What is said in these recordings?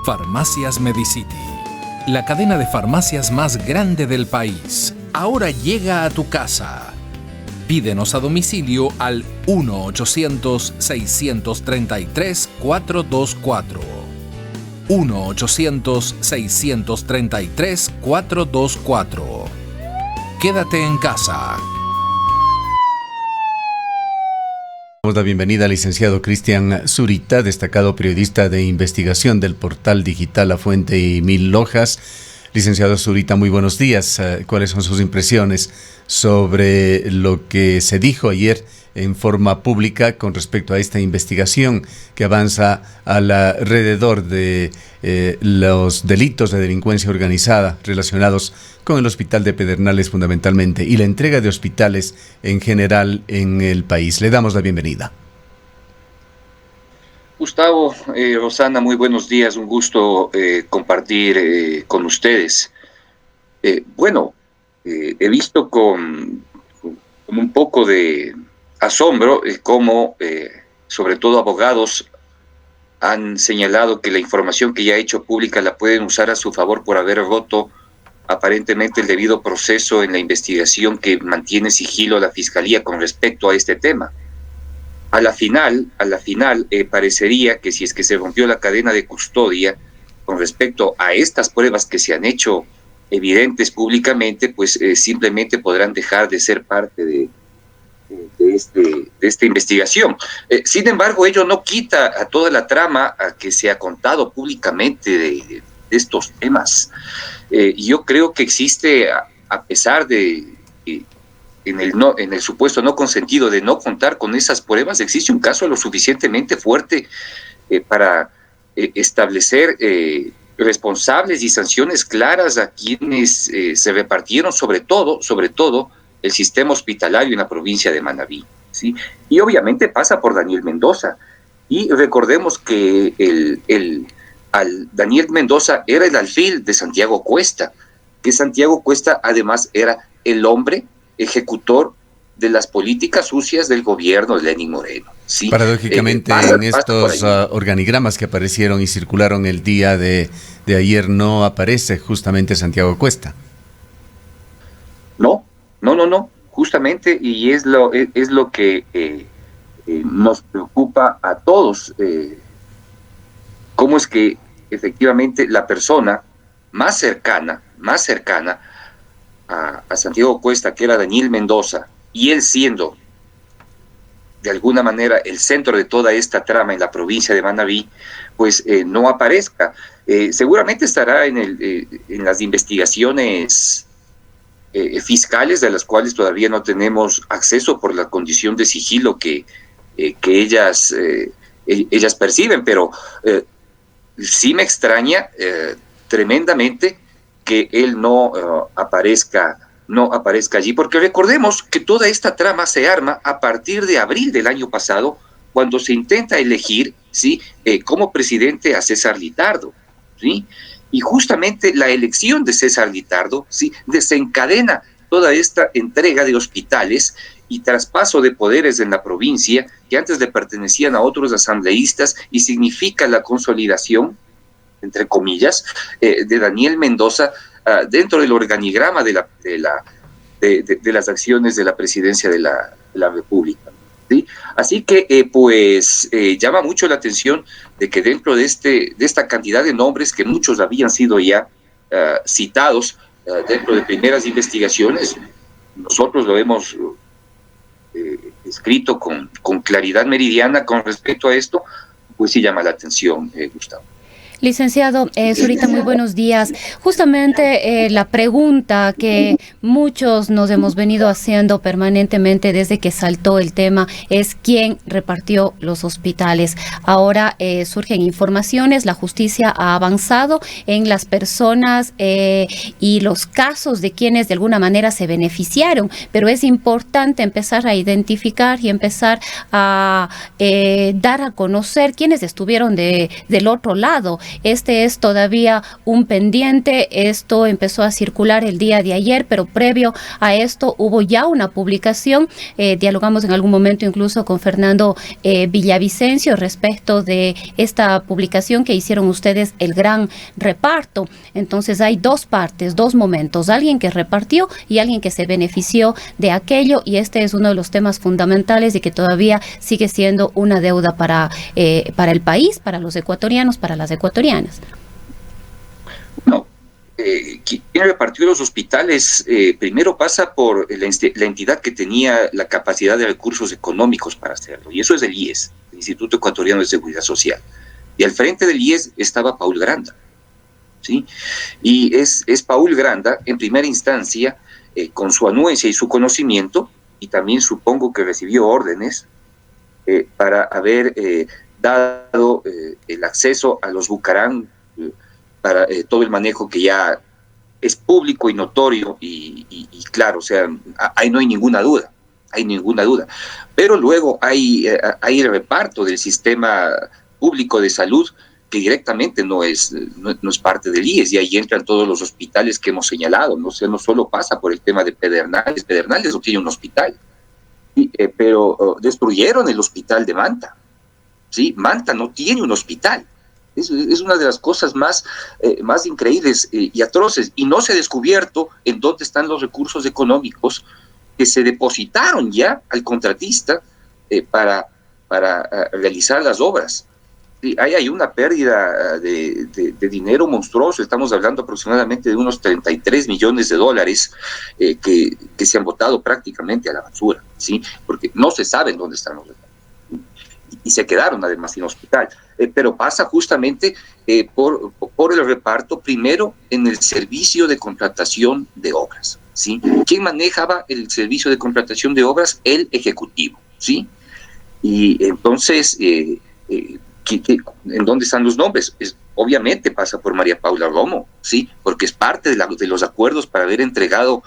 Farmacias Medicity, la cadena de farmacias más grande del país, ahora llega a tu casa. Pídenos a domicilio al 1-800-633-424. 1-800-633-424. Quédate en casa. Damos la bienvenida al licenciado Cristian Zurita, destacado periodista de investigación del portal digital La Fuente y Mil Hojas. Licenciado Zurita, muy buenos días. ¿Cuáles son sus impresiones sobre lo que se dijo ayer en forma pública con respecto a esta investigación que avanza alrededor de los delitos de delincuencia organizada relacionados con el Hospital de Pedernales fundamentalmente y la entrega de hospitales en general en el país? Le damos la bienvenida. Gustavo, Rosana, muy buenos días, un gusto compartir con ustedes. He visto con un poco de asombro cómo, sobre todo abogados, han señalado que la información que ya ha hecho pública la pueden usar a su favor por haber roto aparentemente el debido proceso en la investigación que mantiene sigilo la Fiscalía con respecto a este tema. A la final, parecería que si es que se rompió la cadena de custodia con respecto a estas pruebas que se han hecho evidentes públicamente, pues simplemente podrán dejar de ser parte de esta investigación. Sin embargo, ello no quita a toda la trama a que se ha contado públicamente de estos temas. Yo creo que existe, a pesar de en el supuesto no consentido de no contar con esas pruebas, existe un caso lo suficientemente fuerte para establecer responsables y sanciones claras a quienes se repartieron, sobre todo, el sistema hospitalario en la provincia de Manabí, ¿sí? Y obviamente pasa por Daniel Mendoza. Y recordemos que al Daniel Mendoza era el alfil de Santiago Cuesta, que Santiago Cuesta además era el hombre ejecutor de las políticas sucias del gobierno de Lenín Moreno, ¿sí? Paradójicamente, en estos organigramas que aparecieron y circularon el día de ayer no aparece justamente Santiago Cuesta. No, justamente, y es lo que nos preocupa a todos. Cómo es que efectivamente la persona más cercana a Santiago Cuesta, que era Daniel Mendoza, y él siendo de alguna manera el centro de toda esta trama en la provincia de Manabí, pues no aparezca. Seguramente estará en las investigaciones fiscales, de las cuales todavía no tenemos acceso por la condición de sigilo que ellas perciben, pero sí me extraña tremendamente que él no aparezca allí, porque recordemos que toda esta trama se arma a partir de abril del año pasado, cuando se intenta elegir, ¿sí?, como presidente a César Litardo, ¿sí? Y justamente la elección de César Litardo, ¿sí?, desencadena toda esta entrega de hospitales y traspaso de poderes en la provincia que antes le pertenecían a otros asambleístas, y significa la consolidación, entre comillas, de Daniel Mendoza dentro del organigrama de las acciones de la presidencia de la República, ¿sí? Así que llama mucho la atención de que dentro de esta cantidad de nombres, que muchos habían sido ya citados dentro de primeras investigaciones, nosotros lo hemos escrito con claridad meridiana con respecto a esto, pues sí llama la atención, Gustavo. Licenciado Zurita, muy buenos días. Justamente la pregunta que muchos nos hemos venido haciendo permanentemente desde que saltó el tema es quién repartió los hospitales. Ahora surgen informaciones, la justicia ha avanzado en las personas y los casos de quienes de alguna manera se beneficiaron, pero es importante empezar a identificar y empezar a dar a conocer quienes estuvieron del otro lado. este es todavía un pendiente. Esto empezó a circular el día de ayer, pero previo a esto hubo ya una publicación. Dialogamos en algún momento incluso con Fernando Villavicencio respecto de esta publicación que hicieron ustedes, el gran reparto. Entonces hay dos partes, dos momentos, alguien que repartió y alguien que se benefició de aquello, y este es uno de los temas fundamentales y que todavía sigue siendo una deuda para el país, para los ecuatorianos, para las ecuatorianas. No, quien repartió los hospitales primero pasa por la entidad que tenía la capacidad de recursos económicos para hacerlo, y eso es el IES, el Instituto Ecuatoriano de Seguridad Social. Y al frente del IES estaba Paul Granda, ¿sí? Y es Paul Granda, en primera instancia, con su anuencia y su conocimiento, y también supongo que recibió órdenes para haber dado el acceso a los Bucarán para todo el manejo que ya es público y notorio y claro, o sea, ahí no hay ninguna duda, Pero luego hay el reparto del sistema público de salud que directamente no es parte del IES, y ahí entran todos los hospitales que hemos señalado, ¿no? O sea, no solo pasa por el tema de Pedernales no tiene un hospital, pero destruyeron el hospital de Manta, ¿sí? Manta no tiene un hospital. Es una de las cosas más increíbles y atroces, y no se ha descubierto en dónde están los recursos económicos que se depositaron ya al contratista para realizar las obras. Sí, hay una pérdida de dinero monstruoso. Estamos hablando aproximadamente de unos 33 millones de dólares que se han botado prácticamente a la basura, ¿sí? Porque no se sabe dónde están los recursos. Y se quedaron además sin hospital. Pero pasa justamente por el reparto, primero en el servicio de contratación de obras, ¿sí? ¿Quién manejaba el servicio de contratación de obras? El Ejecutivo, ¿sí? Y entonces, ¿en dónde están los nombres? Obviamente pasa por María Paula Romo, ¿sí? Porque es parte de los acuerdos para haber entregado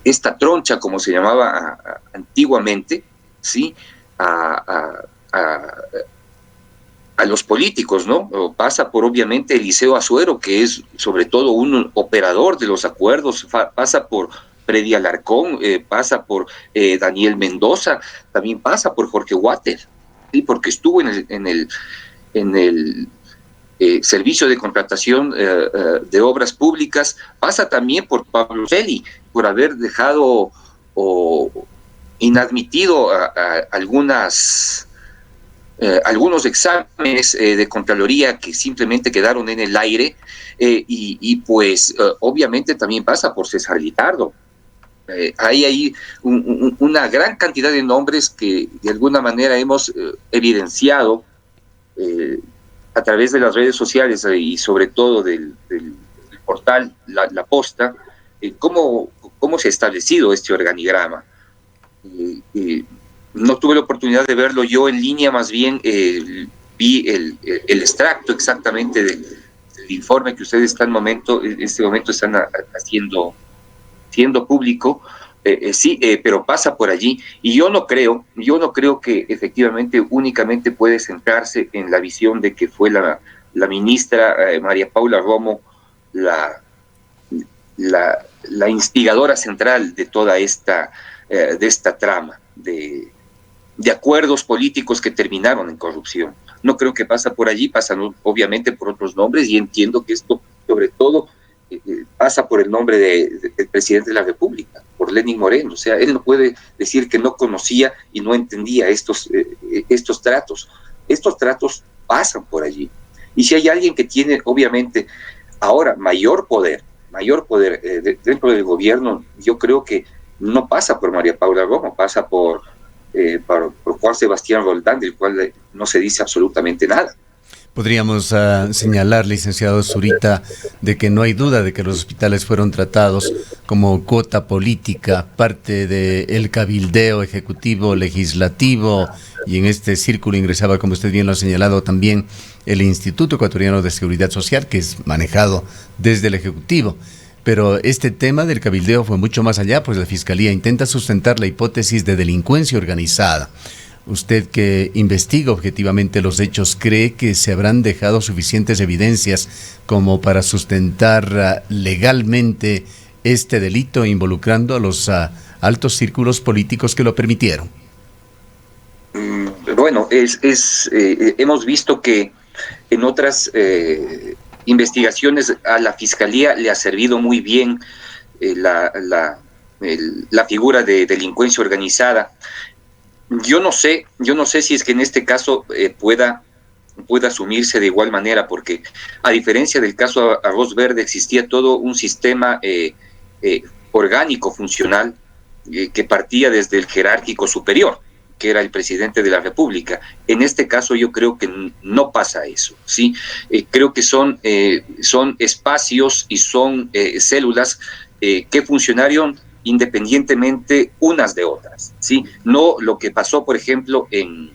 esta troncha, como se llamaba antiguamente, ¿sí? A los políticos, ¿no? Pasa por, obviamente, Eliseo Azuero, que es sobre todo un operador de los acuerdos, pasa por Freddy Alarcón, pasa por Daniel Mendoza, también pasa por Jorge Water, ¿sí? Porque estuvo en el servicio de contratación de obras públicas. Pasa también por Pablo Celi, por haber dejado inadmitido algunos exámenes de Contraloría que simplemente quedaron en el aire, pues obviamente también pasa por César Litardo. Hay una gran cantidad de nombres que de alguna manera hemos evidenciado a través de las redes sociales y sobre todo del portal La Posta, cómo se ha establecido este organigrama. No tuve la oportunidad de verlo yo en línea, más bien vi el extracto exactamente del informe que ustedes en este momento están haciendo público. Sí, pero pasa por allí, y yo no creo que efectivamente únicamente puede centrarse en la visión de que fue la ministra María Paula Romo la instigadora central de toda esta trama de acuerdos políticos que terminaron en corrupción. No creo que pasa por allí, pasa obviamente por otros nombres, y entiendo que esto sobre todo pasa por el nombre del presidente de la República, por Lenín Moreno. O sea, él no puede decir que no conocía y no entendía estos tratos. Estos tratos pasan por allí. Y si hay alguien que tiene, obviamente, ahora mayor poder dentro del gobierno, yo creo que no pasa por María Paula Romo, pasa por Juan Sebastián Roldán, del cual no se dice absolutamente nada. Podríamos señalar, licenciado Zurita, de que no hay duda de que los hospitales fueron tratados como cuota política, parte del cabildeo ejecutivo, legislativo, y en este círculo ingresaba, como usted bien lo ha señalado, también el Instituto Ecuatoriano de Seguridad Social, que es manejado desde el Ejecutivo. Pero este tema del cabildeo fue mucho más allá, pues la Fiscalía intenta sustentar la hipótesis de delincuencia organizada. usted que investiga objetivamente los hechos, ¿cree que se habrán dejado suficientes evidencias como para sustentar legalmente este delito involucrando a los altos círculos políticos que lo permitieron? Bueno, hemos visto que en otras investigaciones a la Fiscalía le ha servido muy bien la figura de delincuencia organizada. Yo no sé si es que en este caso pueda asumirse de igual manera, porque a diferencia del caso Arroz Verde existía todo un sistema orgánico, funcional, que partía desde el jerárquico superior, que era el presidente de la República. En este caso yo creo que no pasa eso, ¿sí? Creo que son espacios y son células que funcionaron independientemente unas de otras, ¿sí? No lo que pasó, por ejemplo, en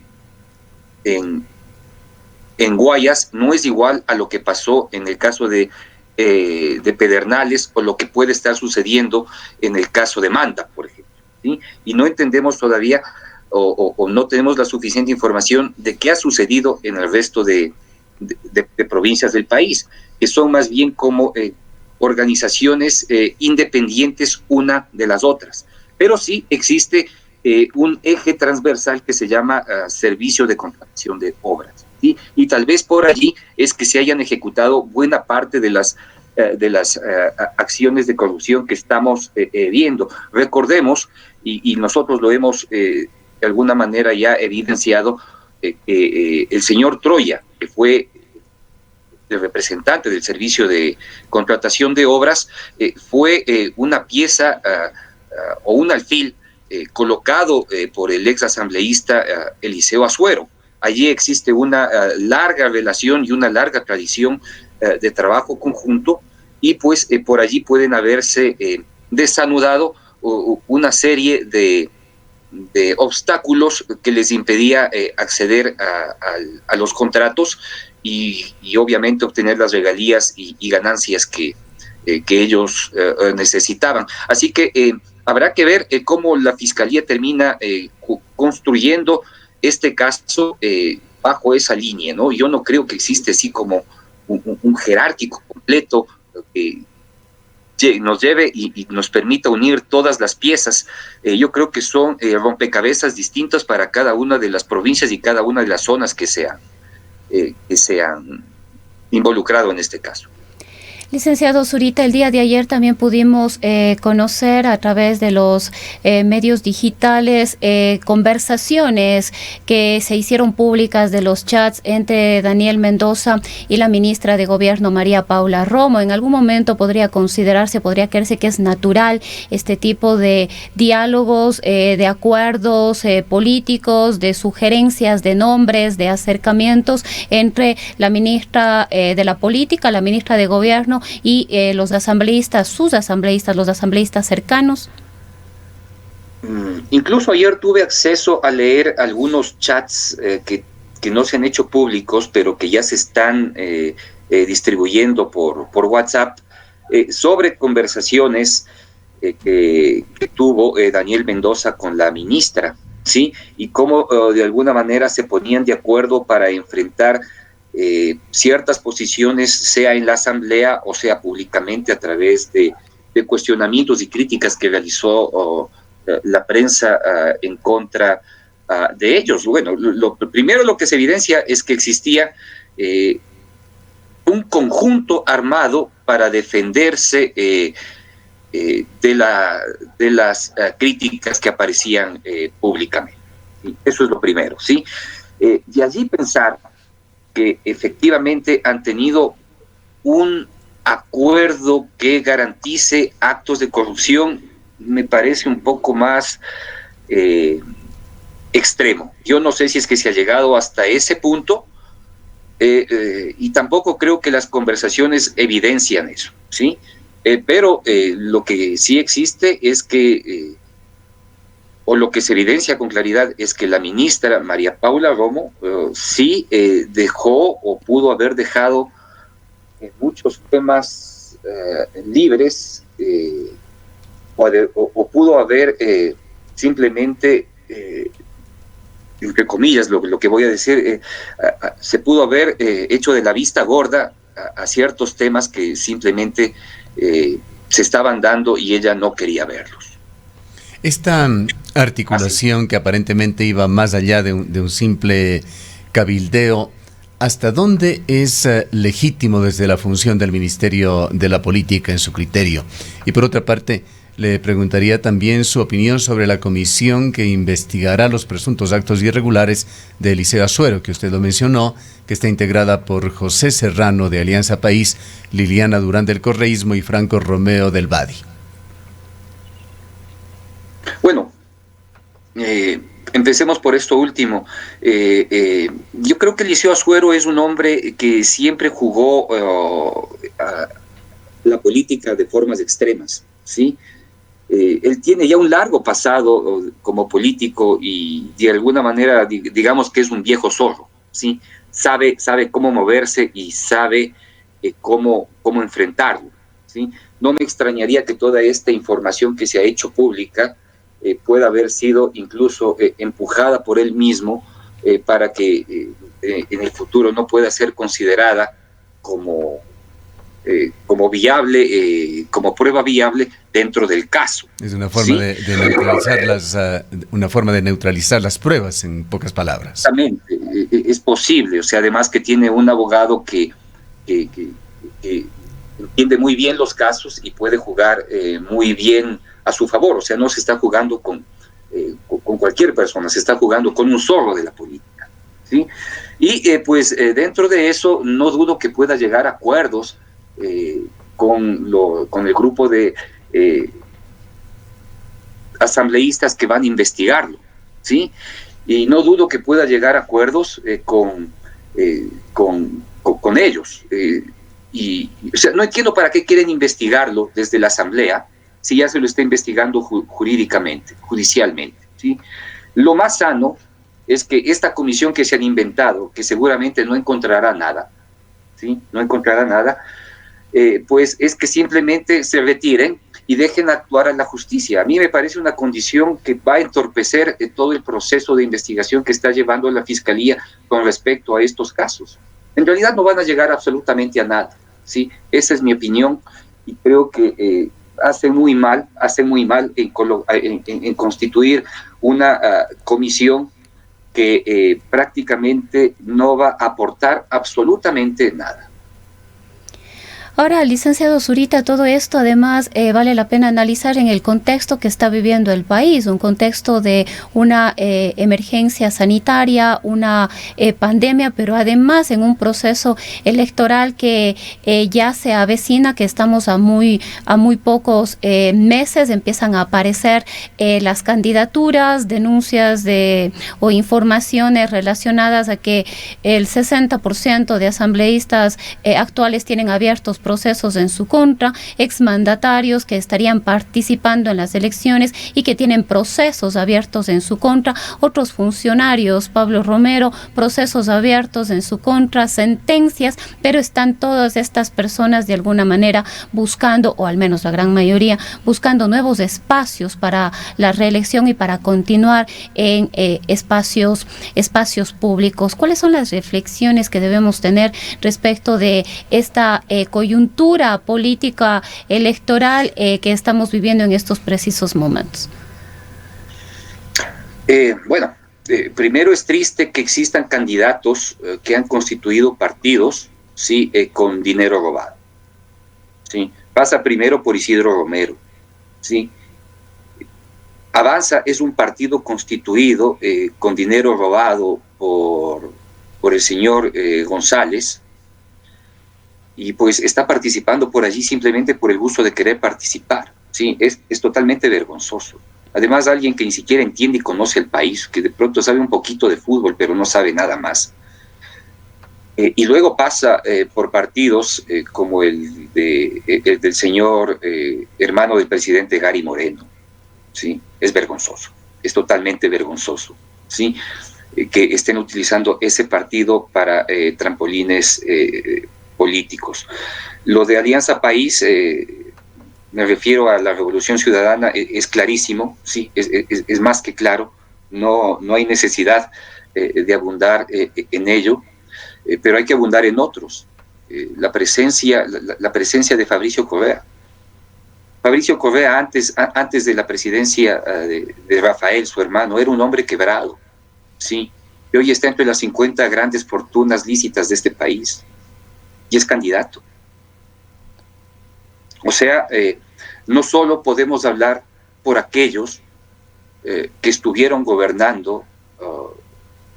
Guayas no es igual a lo que pasó en el caso de Pedernales, o lo que puede estar sucediendo en el caso de Manta, por ejemplo, ¿sí? Y no entendemos todavía o no tenemos la suficiente información de qué ha sucedido en el resto de provincias del país, que son más bien como organizaciones independientes una de las otras. Pero sí existe un eje transversal que se llama servicio de contratación de obras, ¿sí? Y tal vez por allí es que se hayan ejecutado buena parte de las acciones de corrupción que estamos viendo. Recordemos, y nosotros lo hemos de alguna manera ya evidenciado, el señor Troya, que fue el representante del servicio de contratación de obras, fue una pieza o un alfil colocado por el ex asambleísta Eliseo Azuero. Allí existe una larga relación y una larga tradición de trabajo conjunto, y pues por allí pueden haberse desanudado una serie de obstáculos que les impedía acceder a los contratos y obviamente obtener las regalías y ganancias que ellos necesitaban. Así que habrá que ver cómo la Fiscalía termina construyendo este caso bajo esa línea, ¿no? Yo no creo que existe así como un jerárquico completo que nos lleve y nos permita unir todas las piezas. Yo creo que son rompecabezas distintos para cada una de las provincias y cada una de las zonas que se han involucrado en este caso. Licenciado Zurita, el día de ayer también pudimos conocer a través de los medios digitales conversaciones que se hicieron públicas de los chats entre Daniel Mendoza y la ministra de Gobierno María Paula Romo. En algún momento podría creerse que es natural este tipo de diálogos, de acuerdos políticos, de sugerencias de nombres, de acercamientos entre la ministra de la Política, la ministra de Gobierno y los asambleístas, los asambleístas cercanos. Incluso ayer tuve acceso a leer algunos chats que no se han hecho públicos, pero que ya se están distribuyendo por WhatsApp, sobre conversaciones que tuvo Daniel Mendoza con la ministra, ¿sí? Y cómo de alguna manera se ponían de acuerdo para enfrentar ciertas posiciones, sea en la asamblea o sea públicamente a través de cuestionamientos y críticas que realizó la prensa en contra de ellos. Bueno, primero lo que se evidencia es que existía un conjunto armado para defenderse de las críticas que aparecían públicamente. ¿Sí? Eso es lo primero, ¿sí? De allí pensar que efectivamente han tenido un acuerdo que garantice actos de corrupción me parece un poco más extremo. Yo no sé si es que se ha llegado hasta ese punto, y tampoco creo que las conversaciones evidencian eso, ¿sí? Pero lo que sí existe es que o lo que se evidencia con claridad es que la ministra María Paula Romo sí dejó o pudo haber dejado muchos temas libres, o pudo haber simplemente entre comillas, lo que voy a decir, se pudo haber hecho de la vista gorda a ciertos temas que simplemente se estaban dando y ella no quería verlos. Esta articulación que aparentemente iba más allá de un simple cabildeo, ¿hasta dónde es legítimo desde la función del Ministerio de la Política en su criterio? Y por otra parte, le preguntaría también su opinión sobre la comisión que investigará los presuntos actos irregulares de Eliseo Azuero, que usted lo mencionó, que está integrada por José Serrano de Alianza País, Liliana Durán del Correísmo y Franco Romeo del Badi. Bueno, empecemos por esto último. Yo creo que Eliseo Azuero es un hombre que siempre jugó a la política de formas extremas, ¿sí? Él tiene ya un largo pasado como político y de alguna manera digamos que es un viejo zorro, ¿sí? Sabe cómo moverse y sabe cómo enfrentarlo, ¿sí? No me extrañaría que toda esta información que se ha hecho pública pueda haber sido incluso empujada por él mismo para que en el futuro no pueda ser considerada como viable, como prueba viable dentro del caso. Es una forma, ¿sí?, de neutralizar una forma de neutralizar las pruebas, en pocas palabras. Exactamente, es posible, o sea, además que tiene un abogado que entiende muy bien los casos y puede jugar muy bien a su favor, o sea, no se está jugando con cualquier persona, se está jugando con un zorro de la política, ¿sí? Y pues dentro de eso no dudo que pueda llegar a acuerdos con el grupo de asambleístas que van a investigarlo, ¿sí? Y no dudo que pueda llegar a acuerdos con ellos. O sea, no entiendo para qué quieren investigarlo desde la asamblea si ya se lo está investigando jurídicamente, judicialmente, ¿sí? Lo más sano es que esta comisión que se han inventado, que seguramente no encontrará nada, ¿sí? No encontrará nada, pues es que simplemente se retiren y dejen actuar a la justicia. A mí me parece una condición que va a entorpecer todo el proceso de investigación que está llevando la Fiscalía con respecto a estos casos. En realidad no van a llegar absolutamente a nada, ¿sí? Esa es mi opinión y creo que hace muy mal en constituir una comisión que prácticamente no va a aportar absolutamente nada. Ahora, licenciado Zurita, todo esto además vale la pena analizar en el contexto que está viviendo el país, un contexto de una emergencia sanitaria, una pandemia, pero además en un proceso electoral que ya se avecina, que estamos a muy pocos meses, empiezan a aparecer las candidaturas, denuncias o informaciones relacionadas a que el 60% de asambleístas actuales tienen abiertos procesos en su contra, exmandatarios que estarían participando en las elecciones y que tienen procesos abiertos en su contra, otros funcionarios, Pablo Romero, procesos abiertos en su contra, sentencias, pero están todas estas personas de alguna manera buscando, o al menos la gran mayoría, buscando nuevos espacios para la reelección y para continuar en espacios públicos. ¿Cuáles son las reflexiones que debemos tener respecto de esta coyuntura política electoral que estamos viviendo en estos precisos momentos? Primero es triste que existan candidatos que han constituido partidos, ¿sí? Con dinero robado, ¿sí? Pasa primero por Isidro Romero, ¿sí? Avanza es un partido constituido con dinero robado por el señor González, y pues está participando por allí simplemente por el gusto de querer participar, ¿sí? Es totalmente vergonzoso. Además, alguien que ni siquiera entiende y conoce el país, que de pronto sabe un poquito de fútbol, pero no sabe nada más. Y luego pasa por partidos como el del señor hermano del presidente Gary Moreno, ¿sí? Es vergonzoso, es totalmente vergonzoso, ¿sí? Que estén utilizando ese partido para trampolines políticos. Lo de Alianza País, me refiero a la Revolución Ciudadana, es clarísimo, sí, es más que claro, no hay necesidad de abundar en ello, pero hay que abundar en otros. La presencia de Fabricio Correa. Fabricio Correa, antes de la presidencia de Rafael, su hermano, era un hombre quebrado, ¿sí? Y hoy está entre las 50 grandes fortunas lícitas de este país y es candidato. O sea, no solo podemos hablar por aquellos que estuvieron gobernando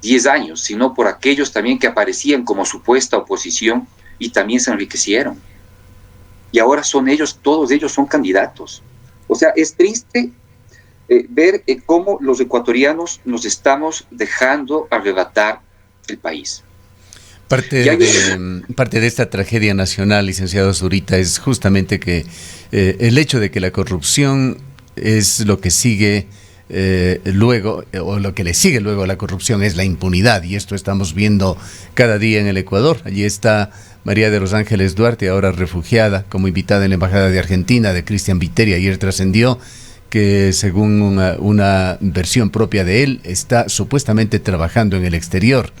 10 años, sino por aquellos también que aparecían como supuesta oposición y también se enriquecieron. Y ahora todos ellos son candidatos. O sea, es triste ver cómo los ecuatorianos nos estamos dejando arrebatar el país. Parte de esta tragedia nacional, licenciado Zurita, es justamente que el hecho de que la corrupción es lo que sigue luego, o lo que le sigue luego a la corrupción es la impunidad, y esto estamos viendo cada día en el Ecuador. Allí está María de los Ángeles Duarte, ahora refugiada como invitada en la Embajada de Argentina de Cristian Viteri. Ayer trascendió que, según una versión propia de él, está supuestamente trabajando en el exterior.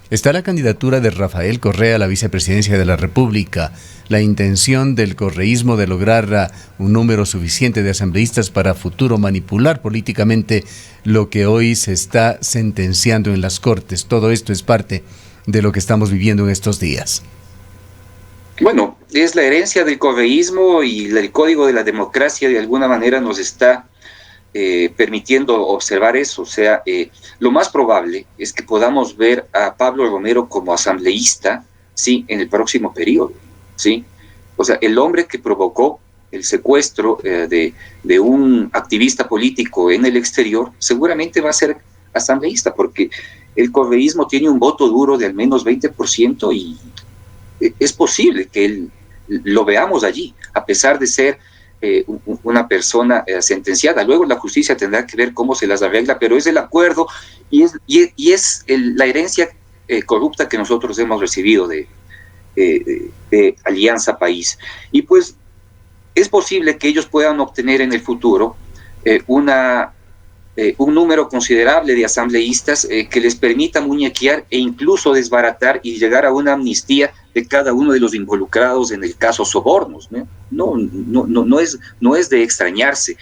Está la candidatura de Rafael Correa a la vicepresidencia de la República, la intención del correísmo de lograr un número suficiente de asambleístas para futuro manipular políticamente lo que hoy se está sentenciando en las Cortes. Todo esto es parte de lo que estamos viviendo en estos días. Bueno, es la herencia del correísmo, y el código de la democracia de alguna manera nos está permitiendo observar eso. O sea, lo más probable es que podamos ver a Pablo Romero como asambleísta, sí, en el próximo periodo, sí. O sea, el hombre que provocó el secuestro de un activista político en el exterior seguramente va a ser asambleísta, porque el correísmo tiene un voto duro de al menos 20%, y es posible que lo veamos allí, a pesar de ser una persona sentenciada. Luego la justicia tendrá que ver cómo se las arregla, pero es el acuerdo y es la herencia corrupta que nosotros hemos recibido de Alianza País. Y pues es posible que ellos puedan obtener en el futuro un número considerable de asambleístas que les permita muñequear e incluso desbaratar y llegar a una amnistía de cada uno de los involucrados en el caso sobornos, ¿no? No es de extrañarse.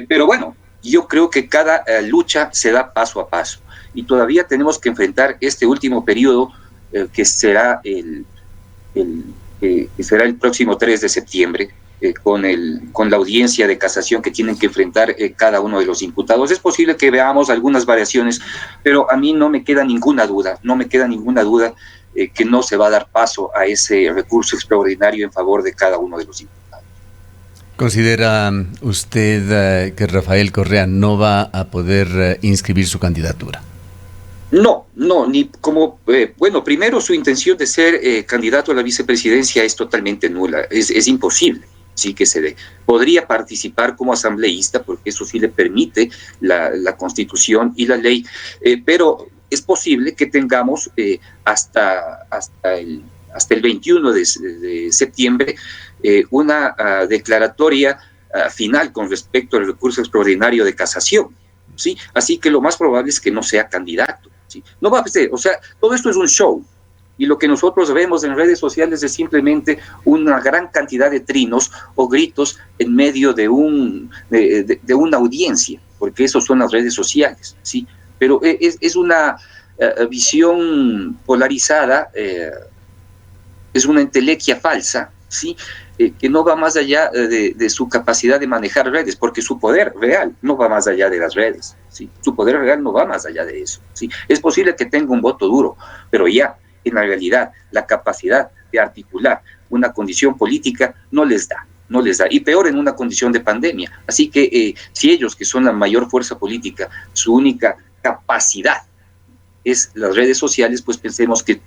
Pero bueno, yo creo que cada lucha se da paso a paso, y todavía tenemos que enfrentar este último periodo que será el próximo 3 de septiembre, con la audiencia de casación que tienen que enfrentar cada uno de los imputados. Es posible que veamos algunas variaciones, pero a mí no me queda ninguna duda que no se va a dar paso a ese recurso extraordinario en favor de cada uno de los imputados. ¿Considera usted que Rafael Correa no va a poder inscribir su candidatura? No, ni como, bueno, primero su intención de ser candidato a la vicepresidencia es totalmente nula, es imposible. Sí que se dé. Podría participar como asambleísta, porque eso sí le permite la Constitución y la ley, pero es posible que tengamos hasta el 21 de septiembre una declaratoria final con respecto al recurso extraordinario de casación, ¿sí? Así que lo más probable es que no sea candidato, ¿sí? No va a ser, o sea, todo esto es un show. Y lo que nosotros vemos en redes sociales es simplemente una gran cantidad de trinos o gritos en medio de una audiencia, porque eso son las redes sociales, ¿sí? Pero es una visión polarizada, es una entelequia falsa, ¿sí? Que no va más allá de su capacidad de manejar redes, porque su poder real no va más allá de las redes, ¿sí? Su poder real no va más allá de eso, ¿sí? Es posible que tenga un voto duro, pero ya en la realidad la capacidad de articular una condición política no les da, y peor en una condición de pandemia. Así que si ellos, que son la mayor fuerza política, su única capacidad es las redes sociales, pues pensemos que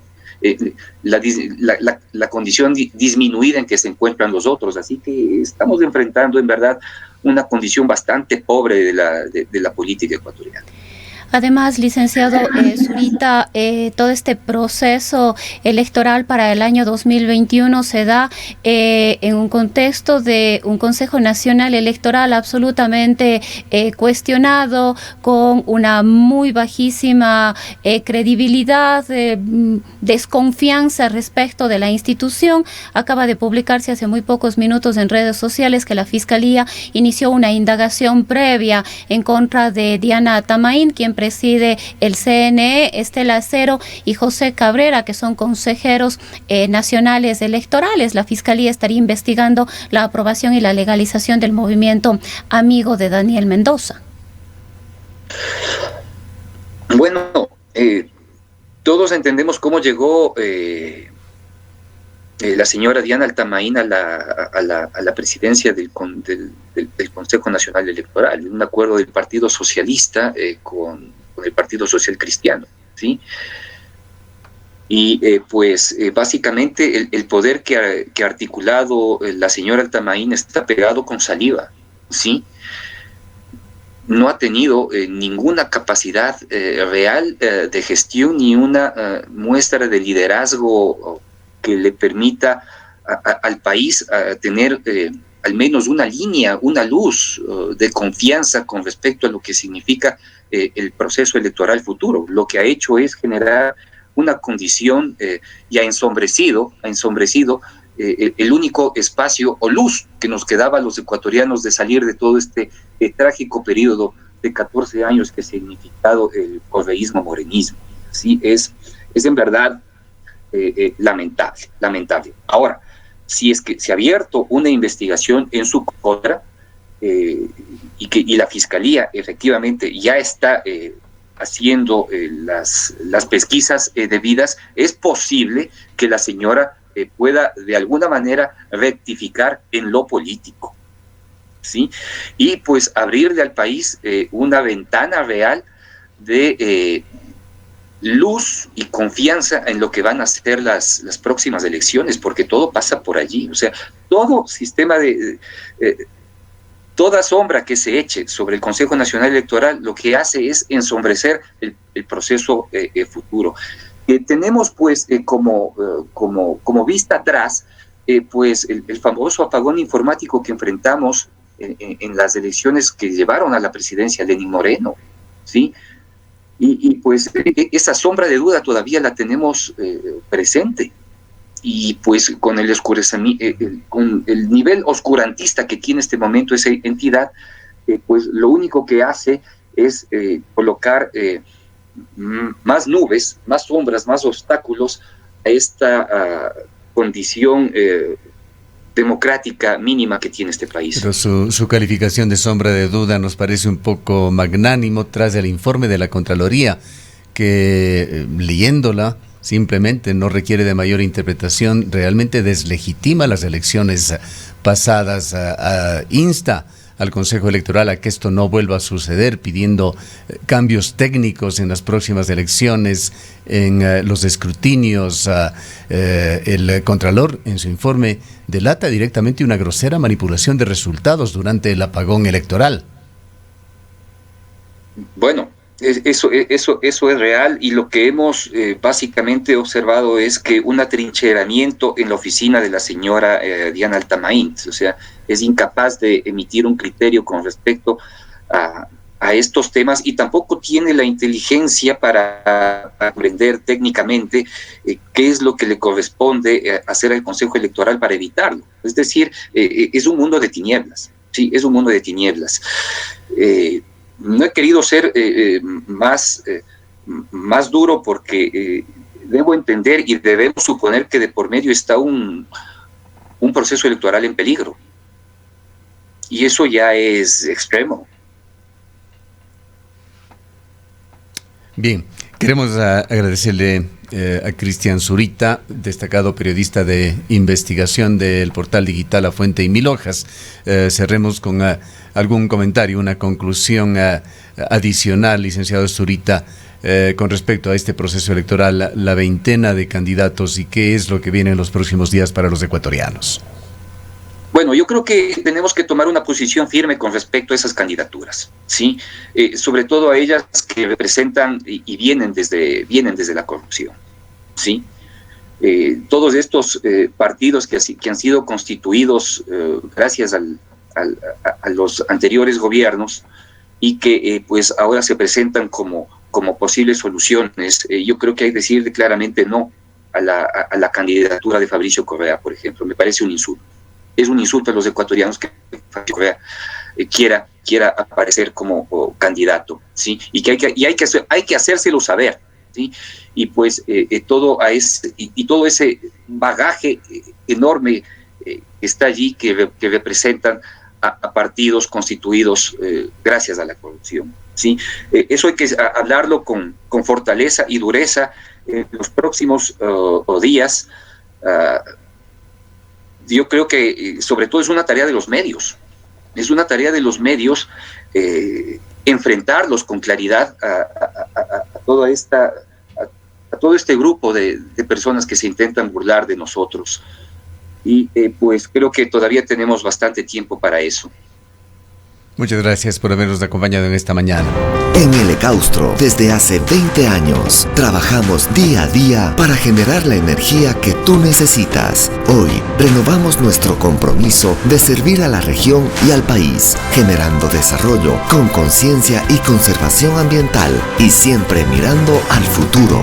la condición disminuida en que se encuentran los otros. Así que estamos enfrentando en verdad una condición bastante pobre de la política ecuatoriana. Además, licenciado Zurita, todo este proceso electoral para el año 2021 se da en un contexto de un Consejo Nacional Electoral absolutamente cuestionado, con una muy bajísima credibilidad, desconfianza respecto de la institución. Acaba de publicarse hace muy pocos minutos en redes sociales que la Fiscalía inició una indagación previa en contra de Diana Tamain, quien preside el CNE, Estela Acero y José Cabrera, que son consejeros nacionales electorales. La Fiscalía estaría investigando la aprobación y la legalización del movimiento Amigo de Daniel Mendoza. Bueno, todos entendemos cómo llegó la señora Diana Altamaín a la presidencia del Consejo Nacional Electoral, en un acuerdo del Partido Socialista con el Partido Social Cristiano, ¿sí? Y básicamente el poder que ha articulado la señora Altamaín está pegado con saliva, ¿sí? No ha tenido ninguna capacidad real de gestión, ni una muestra de liderazgo que le permita al país tener al menos una línea, una luz de confianza con respecto a lo que significa el proceso electoral futuro. Lo que ha hecho es generar una condición y ha ensombrecido el único espacio o luz que nos quedaba a los ecuatorianos de salir de todo este trágico periodo de 14 años que ha significado el correísmo morenismo. ¿Sí? Es en verdad lamentable. Ahora, si es que se ha abierto una investigación en su contra y la Fiscalía efectivamente ya está haciendo las pesquisas debidas, es posible que la señora pueda de alguna manera rectificar en lo político, ¿sí? Y pues abrirle al país una ventana real de luz y confianza en lo que van a ser las próximas elecciones, porque todo pasa por allí. O sea, todo sistema toda sombra que se eche sobre el Consejo Nacional Electoral lo que hace es ensombrecer el proceso futuro. Tenemos pues como vista atrás pues el famoso apagón informático que enfrentamos en las elecciones que llevaron a la presidencia Lenín Moreno, ¿sí? Y pues esa sombra de duda todavía la tenemos presente, y pues con el con el nivel oscurantista que tiene este momento esa entidad, pues lo único que hace es colocar más nubes, más sombras, más obstáculos a esta condición democrática mínima que tiene este país. Pero su calificación de sombra de duda nos parece un poco magnánimo tras el informe de la Contraloría, que leyéndola simplemente no requiere de mayor interpretación, realmente deslegitima las elecciones pasadas, insta al Consejo Electoral a que esto no vuelva a suceder, pidiendo cambios técnicos en las próximas elecciones, en los escrutinios. El Contralor, en su informe, delata directamente una grosera manipulación de resultados durante el apagón electoral. Bueno, eso es real, y lo que hemos básicamente observado es que un atrincheramiento en la oficina de la señora Diana Altamaín, o sea, es incapaz de emitir un criterio con respecto a estos temas, y tampoco tiene la inteligencia para aprender técnicamente qué es lo que le corresponde hacer al Consejo Electoral para evitarlo. Es decir, es un mundo de tinieblas, sí, es un mundo de tinieblas. No he querido ser más duro porque debo entender y debemos suponer que de por medio está un proceso electoral en peligro. Y eso ya es extremo. Bien, queremos agradecerle a Cristian Zurita, destacado periodista de investigación del portal digital La Fuente y Mil Hojas. Cerremos con algún comentario, una conclusión adicional, licenciado Zurita, con respecto a este proceso electoral, la veintena de candidatos y qué es lo que viene en los próximos días para los ecuatorianos. Bueno, yo creo que tenemos que tomar una posición firme con respecto a esas candidaturas, ¿sí? Sobre todo a ellas que representan y vienen desde la corrupción, ¿sí? Todos estos partidos que han sido constituidos gracias a los anteriores gobiernos y que pues ahora se presentan como posibles soluciones, yo creo que hay que decir claramente no a la candidatura de Fabricio Correa, por ejemplo. Me parece un insulto. Es un insulto a los ecuatorianos que Fabricio Correa quiera aparecer como candidato, ¿sí? Y que hay que hacérselo saber, ¿sí? Y pues todo ese bagaje enorme que está allí, que representan a partidos constituidos gracias a la corrupción, ¿sí? Eso hay que hablarlo con fortaleza y dureza en los próximos días. Yo creo que sobre todo es una tarea de los medios. Es una tarea de los medios enfrentarlos con claridad a todo este grupo de personas que se intentan burlar de nosotros. Y pues creo que todavía tenemos bastante tiempo para eso. Muchas gracias por habernos acompañado en esta mañana. En el Ecaustro, desde hace 20 años, trabajamos día a día para generar la energía que tú necesitas. Hoy, renovamos nuestro compromiso de servir a la región y al país, generando desarrollo con conciencia y conservación ambiental y siempre mirando al futuro.